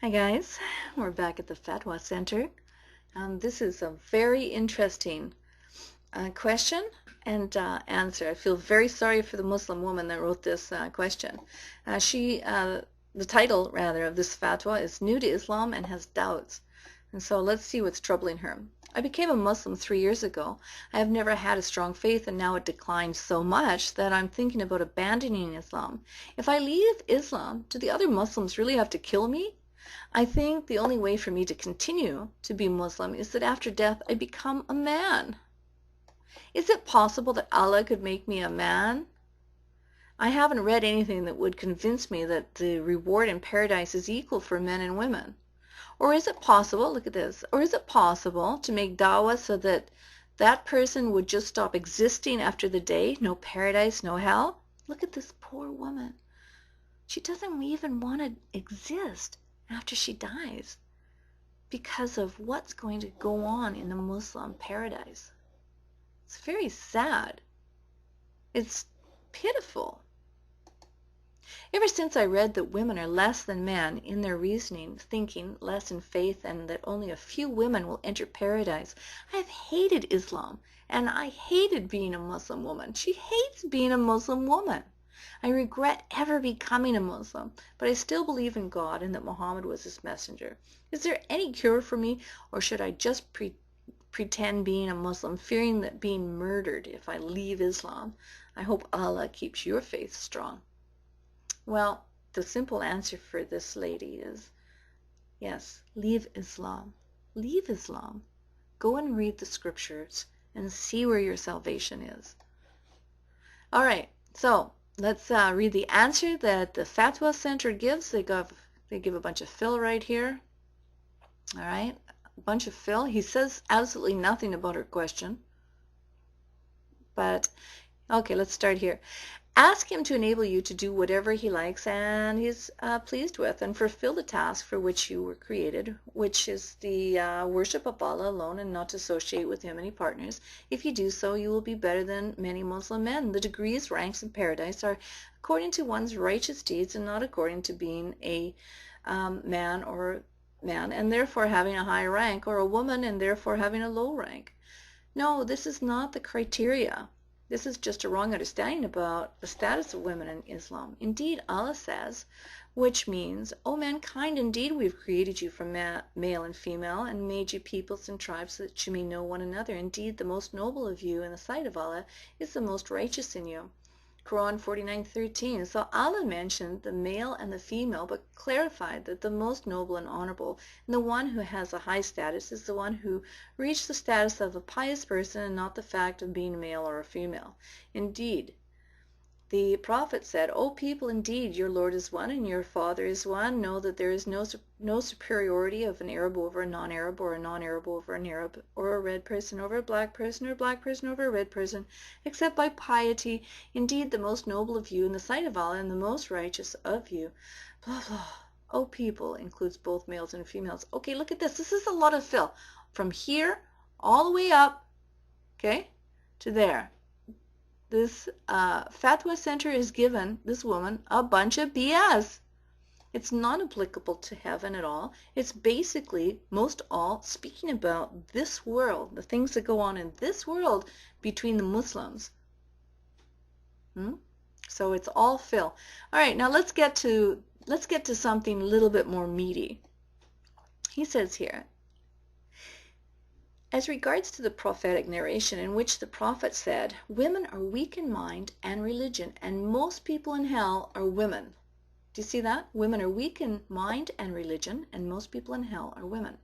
Hi guys, we're back at the FAtwA Center. This is a very interesting question and answer. I feel very sorry for the Muslim woman that wrote this question. The title rather of this fatwa is New to Islam and Has Doubts. And so let's see what's troubling her. I became a Muslim 3 years ago. I have never had a strong faith, and now it declined so much that I'm thinking about abandoning Islam. If I leave Islam, do the other Muslims really have to kill me? I think the only way for me to continue to be Muslim is that after death I become a man. Is it possible that Allah could make me a man? I haven't read anything that would convince me that the reward in paradise is equal for men and women. Or is it possible, look at this, or is it possible to make dawah so that that person would just stop existing after the day? No paradise, no hell? Look at this poor woman. She doesn't even want to exist after she dies because of what's going to go on in the Muslim paradise. It's very sad. It's pitiful. Ever since I read that women are less than men in their reasoning, thinking, less in faith, and that only a few women will enter paradise, I have hated Islam, and I hated being a Muslim woman. She hates being a Muslim woman. I regret ever becoming a Muslim, but I still believe in God and that Muhammad was his messenger. Is there any cure for me, or should I just pretend being a Muslim, fearing that being murdered if I leave Islam? I hope Allah keeps your faith strong. Well, the simple answer for this lady is yes, leave Islam. Leave Islam. Go and read the scriptures and see where your salvation is. All right, so let's read the answer that the FAtwA Center gives. They give a bunch of fill right here. All right, a bunch of fill. He says absolutely nothing about her question. But, okay, let's start here. Ask him to enable you to do whatever he likes and he's pleased with, and fulfill the task for which you were created, which is the worship of Allah alone and not to associate with him any partners. If you do so, you will be better than many Muslim men. The degrees, ranks in paradise are according to one's righteous deeds and not according to being a man and therefore having a high rank, or a woman and therefore having a low rank. No, this is not the criteria. This is just a wrong understanding about the status of women in Islam. Indeed, Allah says, which means, O mankind, indeed we've created you from male and female and made you peoples and tribes so that you may know one another. Indeed, the most noble of you in the sight of Allah is the most righteous in you. Quran 49:13. So Allah mentioned the male and the female, but clarified that the most noble and honorable and the one who has a high status is the one who reached the status of a pious person and not the fact of being a male or a female. Indeed, the Prophet said, O people, indeed your Lord is one and your Father is one. Know that there is no superiority of an Arab over a non-Arab, or a non-Arab over an Arab, or a red person over a black person, or a black person over a red person, except by piety. Indeed, the most noble of you in the sight of Allah and the most righteous of you. Blah, blah. O people includes both males and females. Okay, look at this. This is a lot of fill. From here all the way up, okay, to there. This FAtwA Center has given this woman a bunch of BS. It's not applicable to heaven at all. It's basically, most all, speaking about this world, the things that go on in this world between the Muslims. So it's all fill. All right, now let's get to something a little bit more meaty. He says here, as regards to the prophetic narration in which the prophet said, women are weak in mind and religion, and most people in hell are women. Do you see that? Women are weak in mind and religion, and most people in hell are women.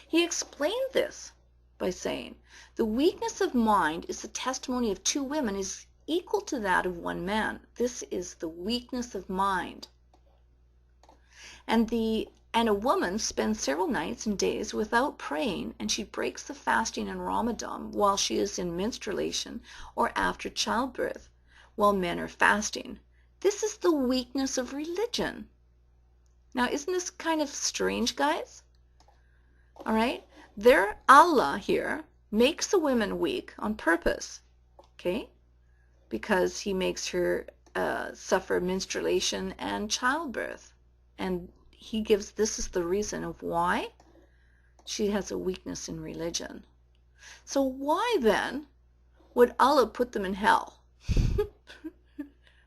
He explained this by saying, the weakness of mind is the testimony of two women is equal to that of one man. This is the weakness of mind. And a woman spends several nights and days without praying, and she breaks the fasting in Ramadan while she is in menstruation or after childbirth, while men are fasting. This is the weakness of religion. Now, isn't this kind of strange, guys? All right? Allah here makes the women weak on purpose, okay? Because he makes her suffer menstruation and childbirth. And he gives, this is the reason of why she has a weakness in religion. So why then would Allah put them in hell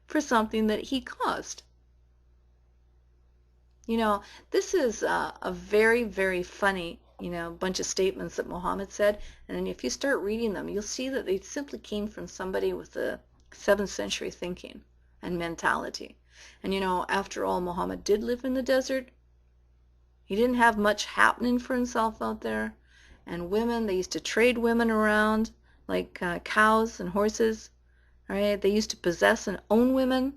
for something that he caused? You know, this is a very, very funny, bunch of statements that Muhammad said. And if you start reading them, you'll see that they simply came from somebody with a 7th century thinking and mentality. And after all, Muhammad did live in the desert. He didn't have much happening for himself out there. And women, they used to trade women around like cows and horses. Right? They used to possess and own women.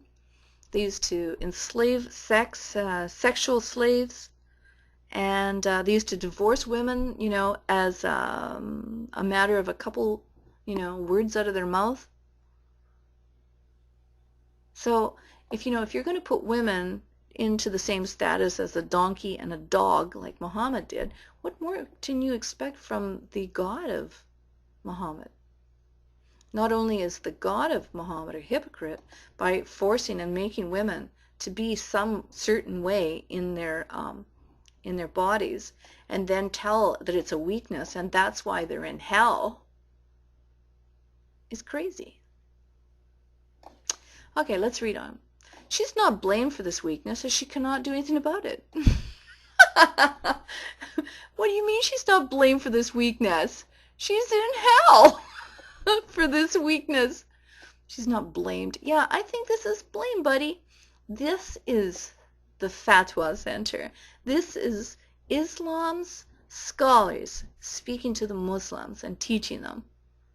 They used to enslave sexual slaves. And they used to divorce women, as a matter of a couple, words out of their mouth. So if you're going to put women into the same status as a donkey and a dog like Muhammad did, what more can you expect from the God of Muhammad? Not only is the God of Muhammad a hypocrite by forcing and making women to be some certain way in their bodies, and then tell that it's a weakness and that's why they're in hell, is crazy. Okay, let's read on. She's not blamed for this weakness as she cannot do anything about it. What do you mean she's not blamed for this weakness? She's in hell for this weakness. She's not blamed. Yeah, I think this is blame, buddy. This is the FAtwA Center. This is Islam's scholars speaking to the Muslims and teaching them.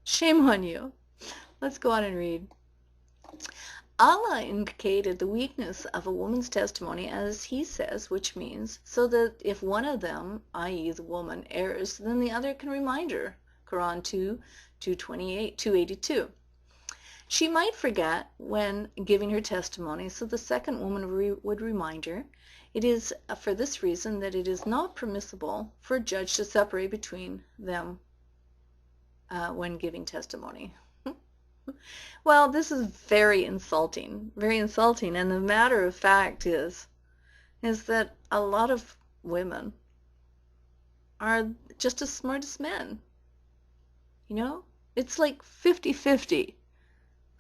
Shame on you. Let's go on and read. Allah indicated the weakness of a woman's testimony, as he says, which means so that if one of them, i.e. the woman, errs, then the other can remind her. Quran 2:282. She might forget when giving her testimony, so the second woman would remind her. It is for this reason that it is not permissible for a judge to separate between them when giving testimony. Well, this is very insulting, and the matter of fact is that a lot of women are just as smart as men. It's like 50-50.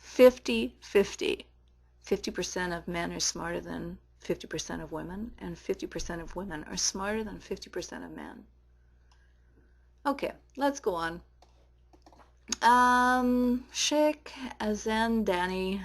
50-50. 50% of men are smarter than 50% of women, and 50% of women are smarter than 50% of men. Okay, let's go on. Sheikh Azan Dani,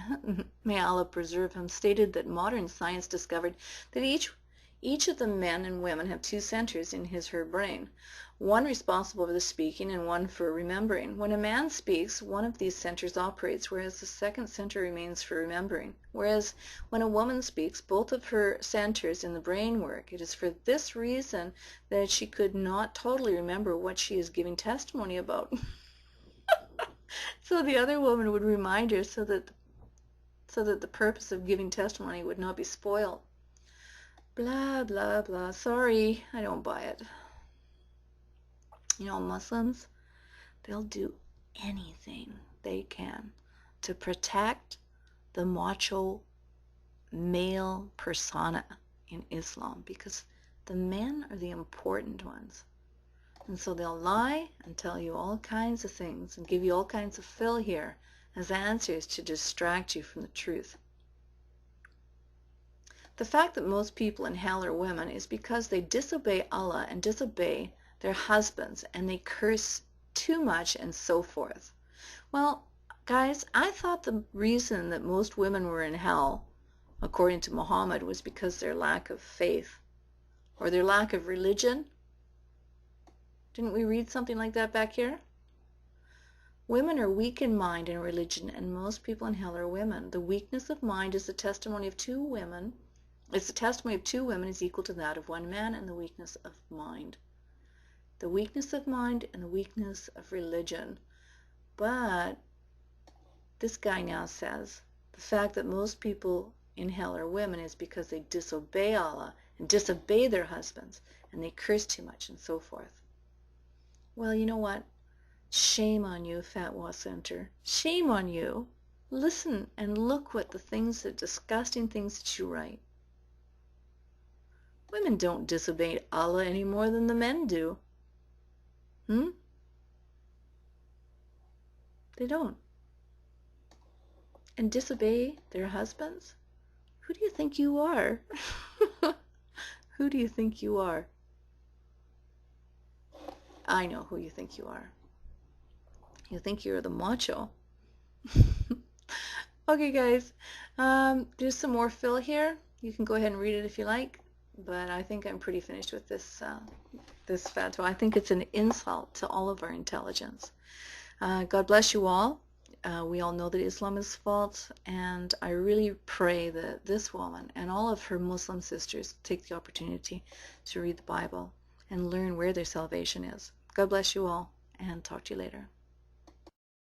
may Allah preserve him, stated that modern science discovered that each of the men and women have 2 centers in his/her brain, one responsible for the speaking and one for remembering. When a man speaks, one of these centers operates, whereas the second center remains for remembering. Whereas when a woman speaks, both of her centers in the brain work. It is for this reason that she could not totally remember what she is giving testimony about. So the other woman would remind her so that the purpose of giving testimony would not be spoiled. Blah, blah, blah. Sorry, I don't buy it. Muslims, they'll do anything they can to protect the macho male persona in Islam, because the men are the important ones. And so they'll lie and tell you all kinds of things and give you all kinds of fill here as answers to distract you from the truth. The fact that most people in hell are women is because they disobey Allah and disobey their husbands, and they curse too much and so forth. Well, guys, I thought the reason that most women were in hell, according to Muhammad, was because their lack of faith or their lack of religion. Didn't we read something like that back here? Women are weak in mind and religion, and most people in hell are women. The weakness of mind is the testimony of 2 women. It's the testimony of 2 women is equal to that of 1 man, and the weakness of mind. The weakness of mind and the weakness of religion. But this guy now says the fact that most people in hell are women is because they disobey Allah and disobey their husbands, and they curse too much and so forth. Well, you know what? Shame on you, FAtwA Center. Shame on you. Listen and look what the disgusting things that you write. Women don't disobey Allah any more than the men do. Hmm? They don't. And disobey their husbands? Who do you think you are? Who do you think you are? I know who you think you are. You think you're the macho. Okay, guys. There's some more fill here. You can go ahead and read it if you like. But I think I'm pretty finished with this fatwa. I think it's an insult to all of our intelligence. God bless you all. We all know that Islam is false, and I really pray that this woman and all of her Muslim sisters take the opportunity to read the Bible and learn where their salvation is. God bless you all, and talk to you later.